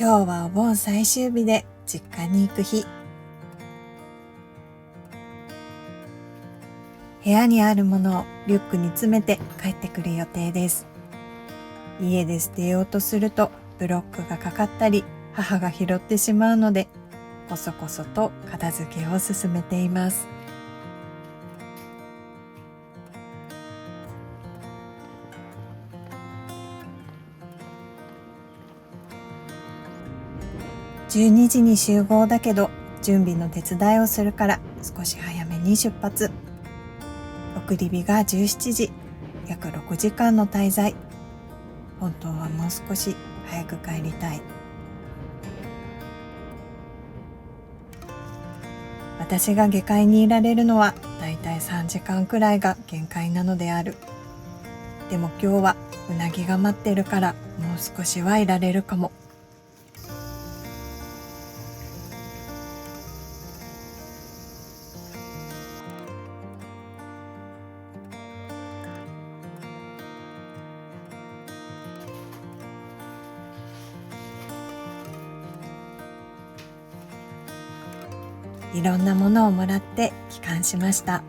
今日はお盆最終日で実家に行く日。部屋にあるものをリュックに詰めて帰ってくる予定です。家で捨てようとするとブロックがかかったり母が拾ってしまうので、こそこそと片付けを進めています。12時に集合だけど準備の手伝いをするから少し早めに出発。送り火が17時、約6時間の滞在。本当はもう少し早く帰りたい。私が下界にいられるのはだいたい3時間くらいが限界なのである。でも今日はうなぎが待ってるからもう少しはいられるかも。いろんなものをもらって帰還しました。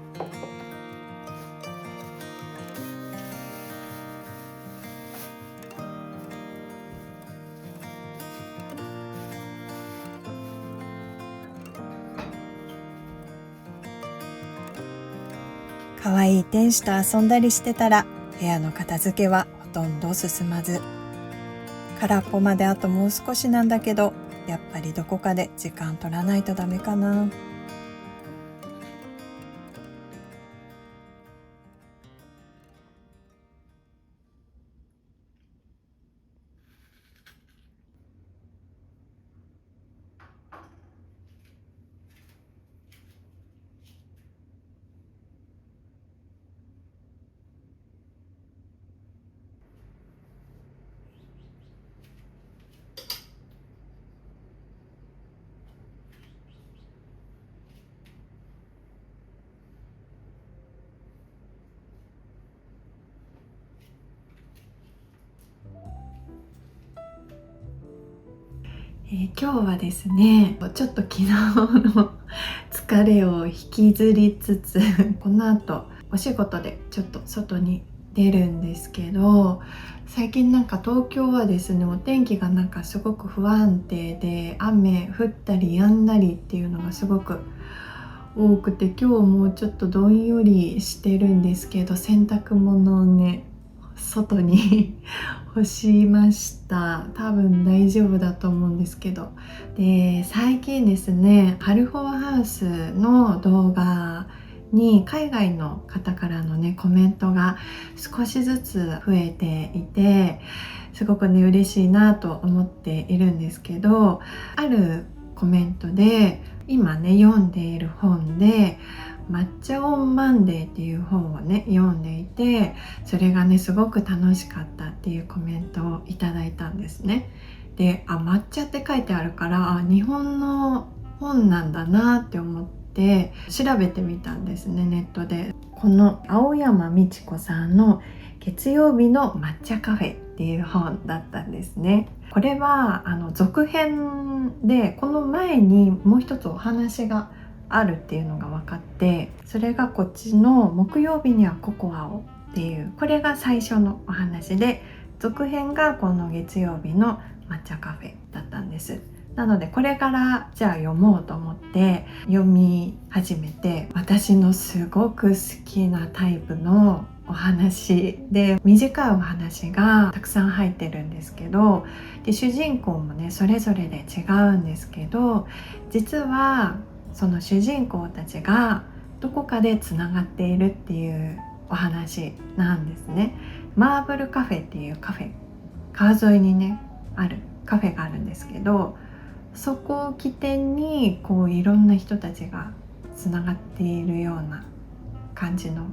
可愛い天使と遊んだりしてたら部屋の片付けはほとんど進まず、空っぽまであともう少しなんだけど、やっぱりどこかで時間取らないとダメかな。今日はですね、ちょっと昨日の疲れを引きずりつつこの後お仕事でちょっと外に出るんですけど、最近東京はですね、お天気がすごく不安定で、雨降ったり止んだりっていうのがすごく多くて、今日もちょっとどんよりしてるんですけど、洗濯物をね外に干しました。多分大丈夫だと思うんですけど、で最近ですね、春フォーハウスの動画に海外の方からのねコメントが少しずつ増えていて、すごくね嬉しいなと思っているんですけど、あるコメントで今ね読んでいる本で抹茶オンマンデーっていう本をね読んでいて、それがねすごく楽しかったっていうコメントをいただいたんですね。で、抹茶って書いてあるから、日本の本なんだなって思って調べてみたんですね、ネットで。この青山美智子さんの月曜日の抹茶カフェっていう本だったんですね。これは続編で、この前にもう一つお話があるっていうのが分かって、それがこっちの木曜日にはココアをっていう、これが最初のお話で、続編がこの月曜日の抹茶カフェだったんです。なのでこれからじゃあ読もうと思って読み始めて、私のすごく好きなタイプのお話で、短いお話がたくさん入ってるんですけど、で主人公もねそれぞれで違うんですけど、実はその主人公たちがどこかでつながっているっていうお話なんですね。マーブルカフェっていうカフェ、川沿いにねあるカフェがあるんですけど、そこを起点にいろんな人たちがつながっているような感じの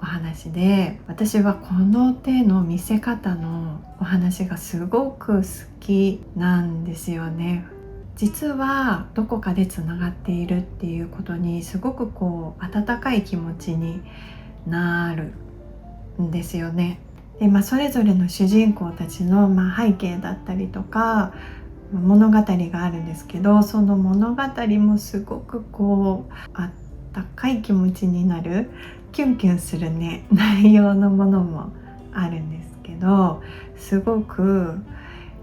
お話で、私はこの手の見せ方のお話がすごく好きなんですよね。実はどこかでつながっているっていうことにすごく温かい気持ちになるんですよね。で、それぞれの主人公たちの、背景だったりとか、物語があるんですけど、その物語もすごくこうあったかい気持ちになる、キュンキュンするね内容のものもあるんですけど、すごく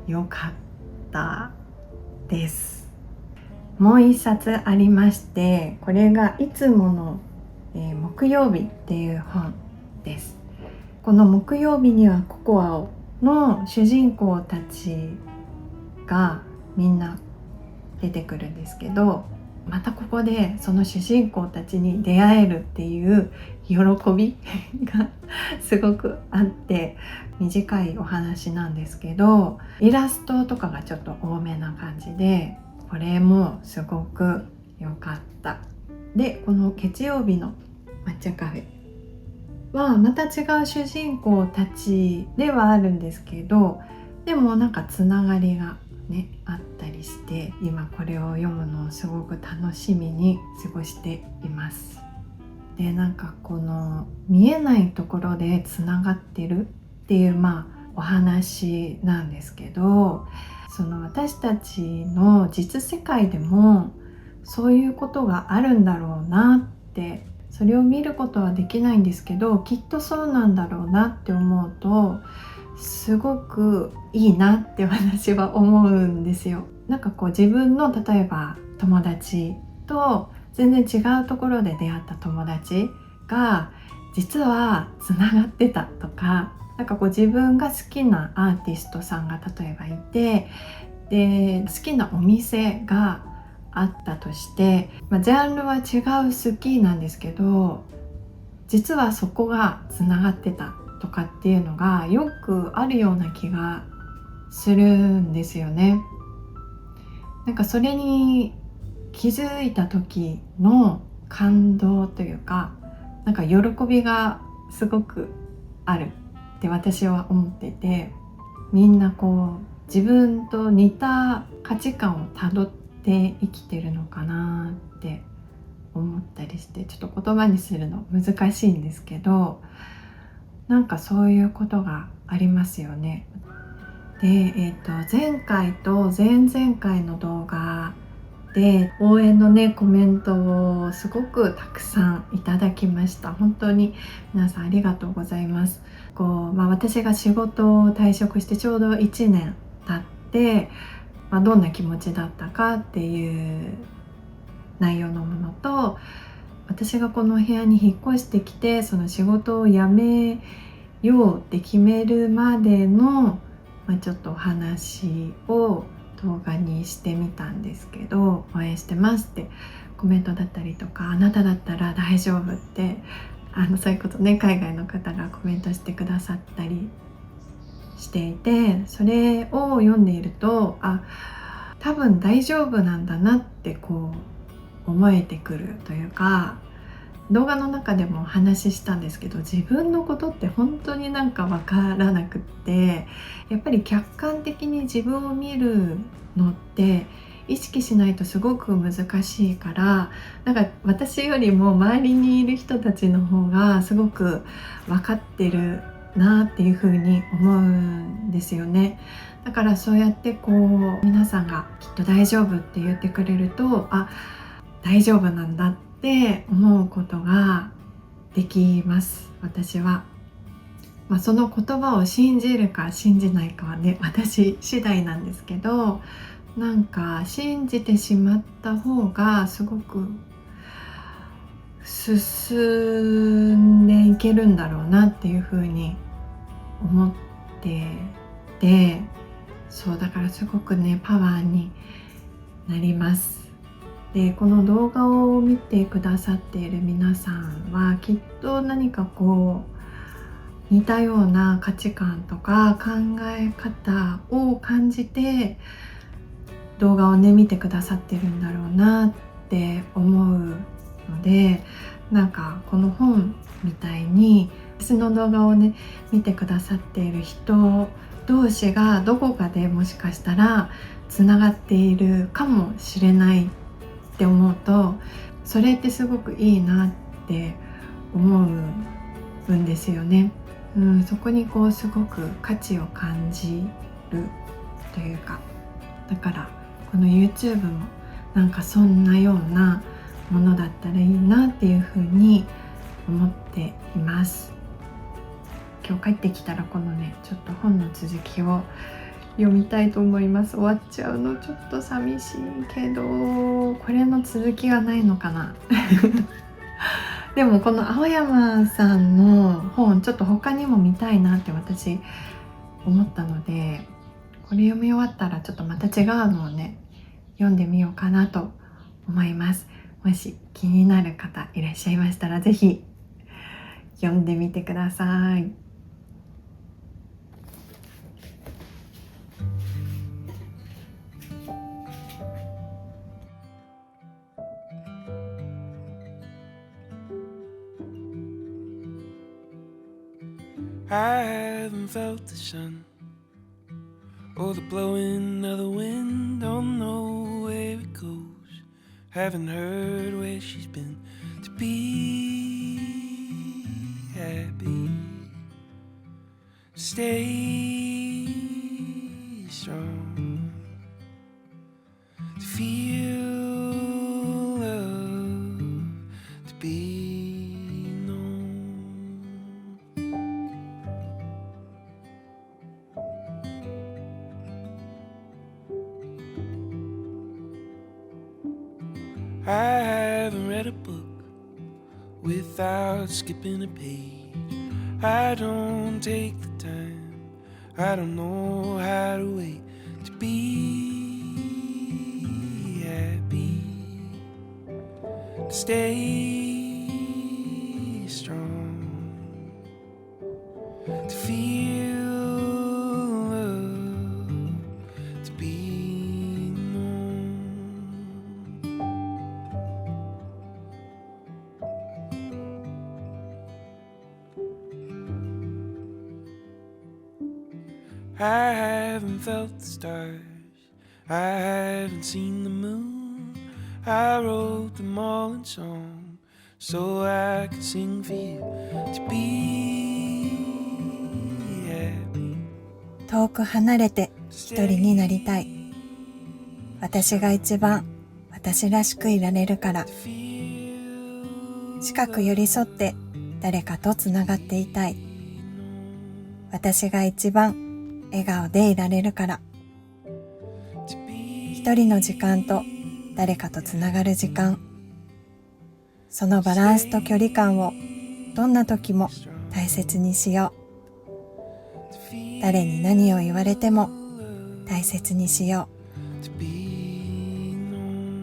良かったです。もう一冊ありまして、これがいつもの、木曜日っていう本です。この木曜日にはココアをの主人公たちがみんな出てくるんですけど、またここでその主人公たちに出会えるっていう喜びがすごくあって、短いお話なんですけど、イラストとかがちょっと多めな感じで、これもすごく良かった。で、この月曜日の抹茶カフェはまた違う主人公たちではあるんですけど、でもなんかつながりがねあったりして、今これを読むのをすごく楽しみに過ごしています。で、なんかこの見えないところでつながってるっていうお話なんですけど、その私たちの実世界でもそういうことがあるんだろうなって、それを見ることはできないんですけど、きっとそうなんだろうなって思うとすごくいいなって私は思うんですよ。なんかこう自分の例えば友達と全然違うところで出会った友達が実はつながってたとか、なんかこう自分が好きなアーティストさんが例えばいて、で好きなお店があったとして、ジャンルは違う好きなんですけど、実はそこがつながってたとかっていうのがよくあるような気がするんですよね。なんかそれに気づいた時の感動というか、なんか喜びがすごくあるって私は思っていて、みんなこう自分と似た価値観をたどって生きてるのかなって思ったりして、ちょっと言葉にするの難しいんですけど、なんかそういうことがありますよね。で、前回と前々回の動画で応援のねコメントをすごくたくさんいただきました。本当に皆さんありがとうございます。私が仕事を退職してちょうど1年経って、どんな気持ちだったかっていう内容のものと、私がこの部屋に引っ越してきてその仕事を辞めようって決めるまでの、ちょっとお話を動画にしてみたんですけど、応援してますってコメントだったりとか、あなただったら大丈夫ってそういうことね、海外の方がコメントしてくださったりしていて、それを読んでいると、多分大丈夫なんだなってこう思えてくるというか、動画の中でもお話ししたんですけど、自分のことって本当になんかわからなくって、やっぱり客観的に自分を見るのって意識しないとすごく難しいから、なんか私よりも周りにいる人たちの方がすごく分かってるなっていうふうに思うんですよね。だからそうやってこう皆さんがきっと大丈夫って言ってくれると、大丈夫なんだって思うことができます。私は、その言葉を信じるか信じないかはね、私次第なんですけど、なんか信じてしまった方がすごく進んでいけるんだろうなっていうふうに思ってて、そうだからすごくねパワーになります。で、この動画を見てくださっている皆さんはきっと何かこう似たような価値観とか考え方を感じて動画をね見てくださってるんだろうなって思うので、なんかこの本みたいに私の動画をね見てくださっている人同士がどこかでもしかしたらつながっているかもしれないって思うと、それってすごくいいなって思うんですよね。そこにこうすごく価値を感じるというか、だからこの YouTube もなんかそんなようなものだったらいいなっていうふうに思っています。今日帰ってきたらこのねちょっと本の続きを読みたいと思います。終わっちゃうのちょっと寂しいけど、これの続きはないのかなでもこの青山さんの本ちょっと他にも見たいなって私思ったので、これ読み終わったらちょっとまた違うのをね読んでみようかなと思います。もし気になる方いらっしゃいましたらぜひ読んでみてください。I haven't felt the sun or the blowing of the wind. Don't know where it goes. Haven't heard where she's been. To be happy, stay strong. To feel love, to be known. I haven't read a book without skipping a page. I don't take the time, I don't know how to wait. To be happy, to stay strong, to feel love, to be known. I haven't felt the stars, I haven't seen the moon. I wrote them all in song so I could sing for you. To be happy, 遠く離れて一人になりたい。私が一番私らしくいられるから。近く寄り添って誰かとつながっていたい。私が一番笑顔でいられるから。一人の時間と誰かとつながる時間、そのバランスと距離感をどんな時も大切にしよう。誰に何を言われても大切にしよう。 to be known.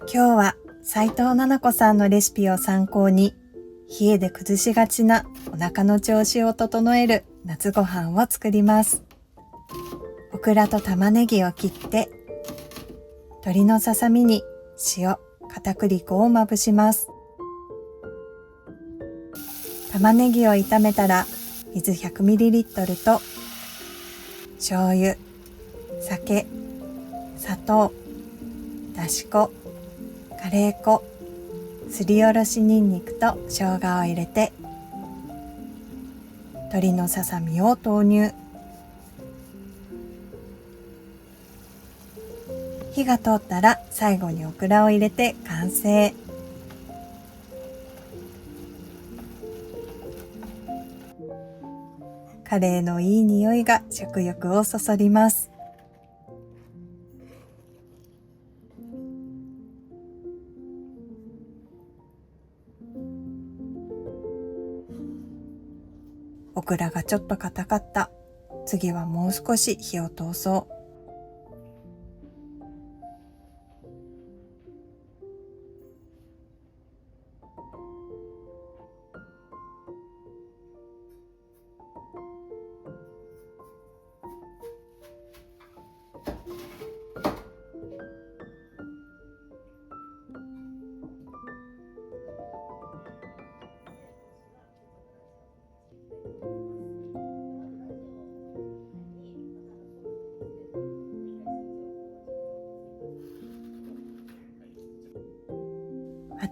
今日は斉藤奈々子さんのレシピを参考に、冷えで崩しがちなお腹の調子を整える夏ご飯を作ります。オクラと玉ねぎを切って、鶏のささみに塩、片栗粉をまぶします。玉ねぎを炒めたら、水 100ml と醤油、酒、砂糖、だし粉、カレー粉、すりおろしニンニクと生姜を入れて、鶏のささみを投入。火が通ったら最後にオクラを入れて完成。カレーのいい匂いが食欲をそそります。オクラがちょっと硬かった。次はもう少し火を通そう。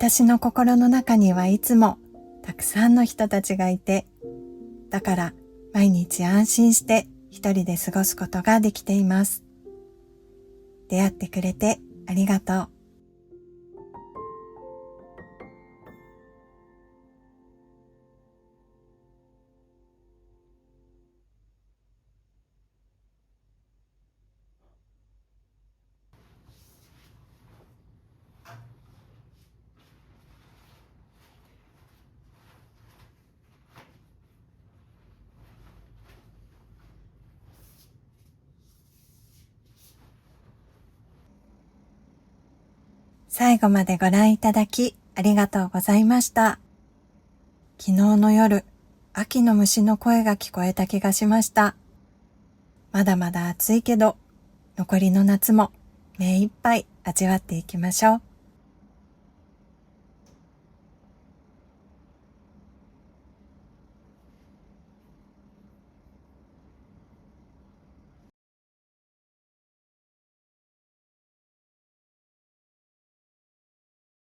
私の心の中にはいつもたくさんの人たちがいて、だから毎日安心して一人で過ごすことができています。出会ってくれてありがとう。最後までご覧いただきありがとうございました。昨日の夜、秋の虫の声が聞こえた気がしました。まだまだ暑いけど、残りの夏も目いっぱい味わっていきましょう。